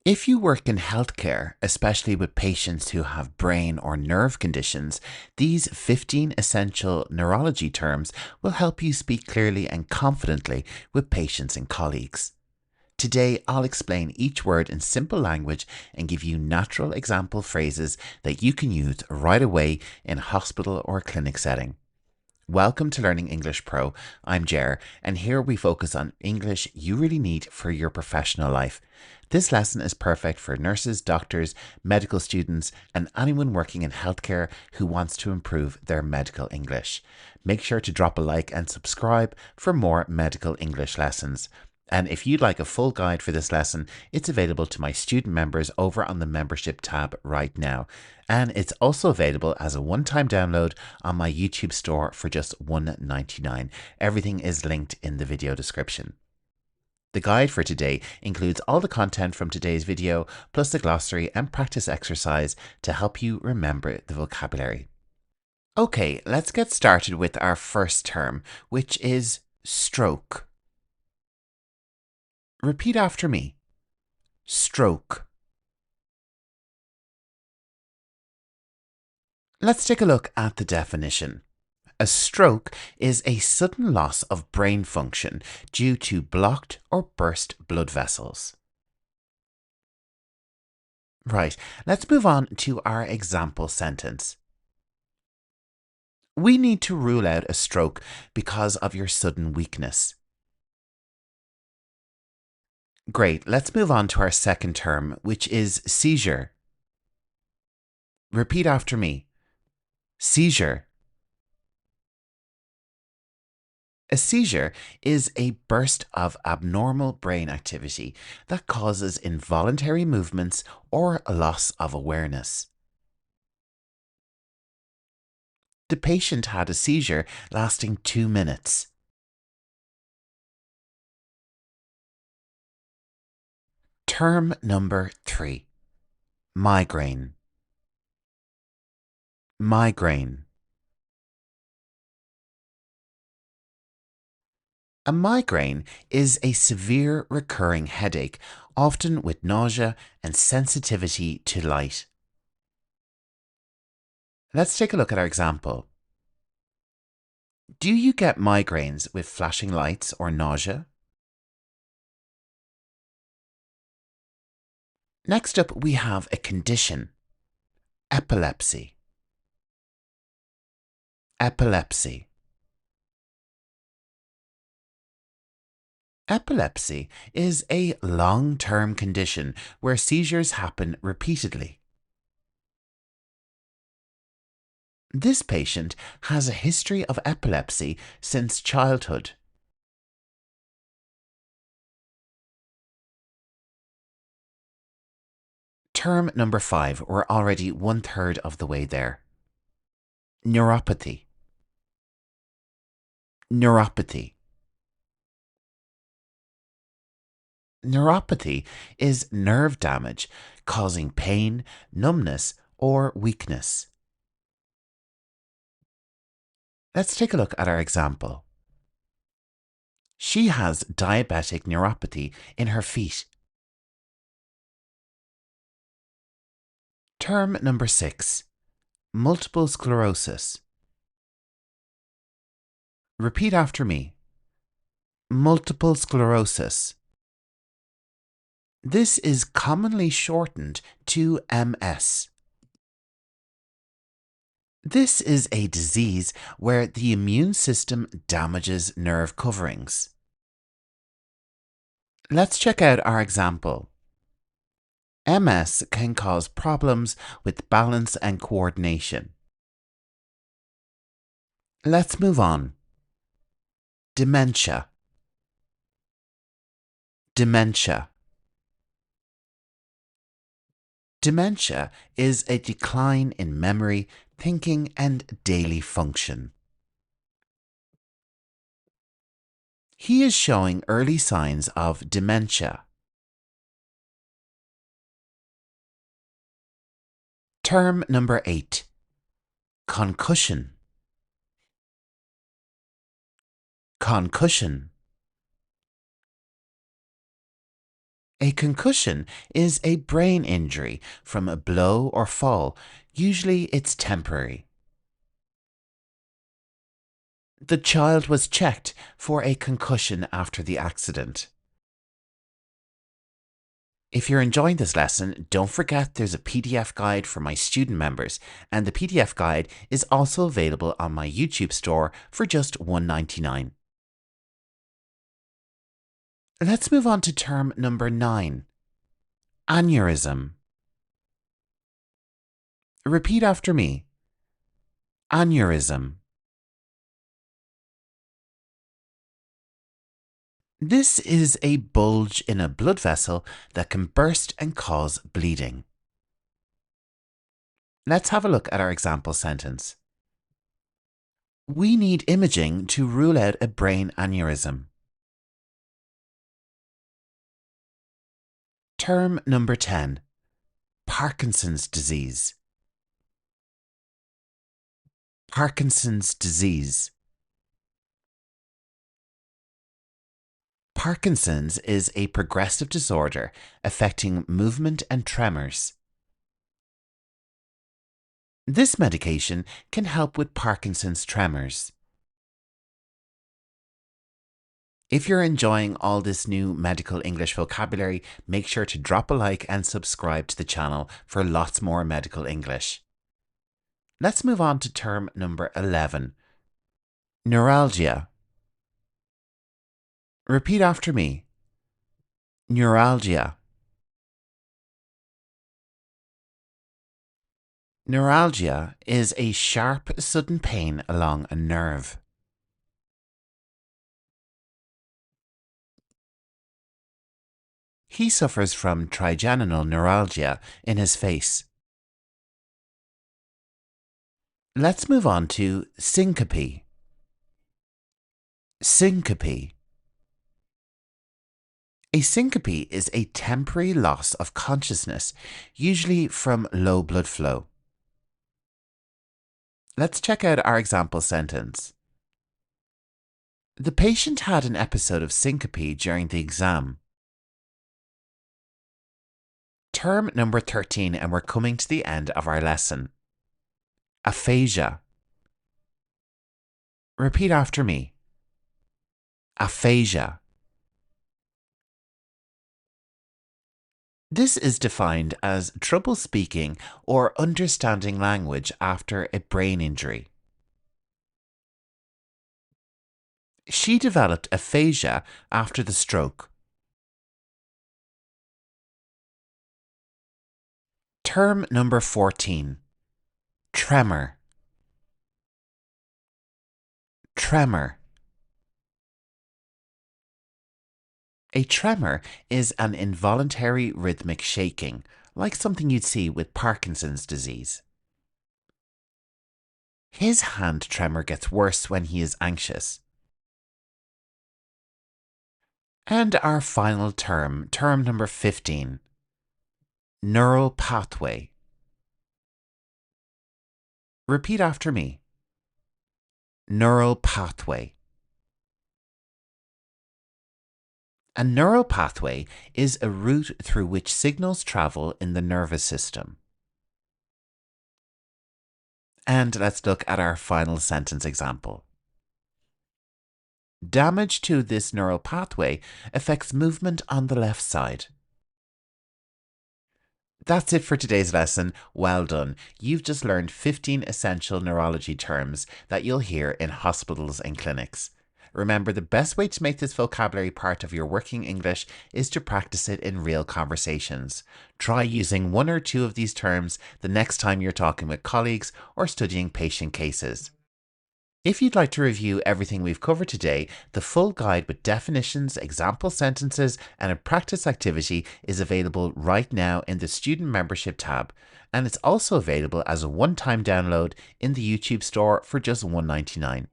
If you work in healthcare, especially with patients who have brain or nerve conditions, these 15 essential neurology terms will help you speak clearly and confidently with patients and colleagues. Today, I'll explain each word in simple language and give you natural example phrases that you can use right away in a hospital or clinic setting. Welcome to Learning English Pro. I'm Jer, and here we focus on English you really need for your professional life. This lesson is perfect for nurses, doctors, medical students, and anyone working in healthcare who wants to improve their medical English. Make sure to drop a like and subscribe for more medical English lessons. And if you'd like a full guide for this lesson, it's available to my student members over on the membership tab right now. And it's also available as a one-time download on my YouTube store for just $1.99. Everything is linked in the video description. The guide for today includes all the content from today's video, plus the glossary and practice exercise to help you remember the vocabulary. Okay, let's get started with our first term, which is stroke. Repeat after me. Stroke. Let's take a look at the definition. A stroke is a sudden loss of brain function due to blocked or burst blood vessels. Right, let's move on to our example sentence. We need to rule out a stroke because of your sudden weakness. Great, let's move on to our second term, which is seizure. Repeat after me. Seizure. A seizure is a burst of abnormal brain activity that causes involuntary movements or a loss of awareness. The patient had a seizure lasting 2 minutes. Term number 3. Migraine. Migraine. A migraine is a severe recurring headache, often with nausea and sensitivity to light. Let's take a look at our example. Do you get migraines with flashing lights or nausea? Next up, we have a condition. Epilepsy. Epilepsy. Epilepsy is a long-term condition where seizures happen repeatedly. This patient has a history of epilepsy since childhood. Term number 5, we're already 1/3 of the way there. Neuropathy. Neuropathy. Neuropathy is nerve damage causing pain, numbness, or weakness. Let's take a look at our example. She has diabetic neuropathy in her feet. Term number 6. Multiple sclerosis. Repeat after me. Multiple sclerosis. This is commonly shortened to MS. This is a disease where the immune system damages nerve coverings. Let's check out our example. MS can cause problems with balance and coordination. Let's move on. Dementia. Dementia. Dementia is a decline in memory, thinking, and daily function. He is showing early signs of dementia. Term number 8. Concussion. Concussion. A concussion is a brain injury from a blow or fall. Usually it's temporary. The child was checked for a concussion after the accident. If you're enjoying this lesson, don't forget there's a PDF guide for my student members, and the PDF guide is also available on my YouTube store for just $1.99. Let's move on to term number 9. Aneurysm. Repeat after me. Aneurysm. This is a bulge in a blood vessel that can burst and cause bleeding. Let's have a look at our example sentence. We need imaging to rule out a brain aneurysm. Term number 10. Parkinson's disease. Parkinson's disease. Parkinson's is a progressive disorder affecting movement and tremors. This medication can help with Parkinson's tremors. If you're enjoying all this new medical English vocabulary, make sure to drop a like and subscribe to the channel for lots more medical English. Let's move on to term number 11. Neuralgia. Repeat after me. Neuralgia. Neuralgia is a sharp, sudden pain along a nerve. He suffers from trigeminal neuralgia in his face. Let's move on to syncope. Syncope. A syncope is a temporary loss of consciousness, usually from low blood flow. Let's check out our example sentence. The patient had an episode of syncope during the exam. Term number 13, and we're coming to the end of our lesson. Aphasia. Repeat after me. Aphasia. This is defined as trouble speaking or understanding language after a brain injury. She developed aphasia after the stroke. Term number 14. Tremor. Tremor. A tremor is an involuntary rhythmic shaking, like something you'd see with Parkinson's disease. His hand tremor gets worse when he is anxious. And our final term, term number 15. Neural pathway. Repeat after me. Neural pathway. A neural pathway is a route through which signals travel in the nervous system. And let's look at our final sentence example. Damage to this neural pathway affects movement on the left side. That's it for today's lesson. Well done. You've just learned 15 essential neurology terms that you'll hear in hospitals and clinics. Remember, the best way to make this vocabulary part of your working English is to practice it in real conversations. Try using one or two of these terms the next time you're talking with colleagues or studying patient cases. If you'd like to review everything we've covered today, the full guide with definitions, example sentences, and a practice activity is available right now in the Student Membership tab, and it's also available as a one-time download in the YouTube store for just $1.99.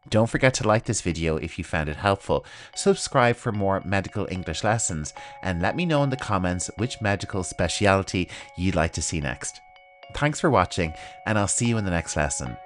Don't forget to like this video if you found it helpful, subscribe for more medical English lessons, and let me know in the comments which medical specialty you'd like to see next. Thanks for watching, and I'll see you in the next lesson.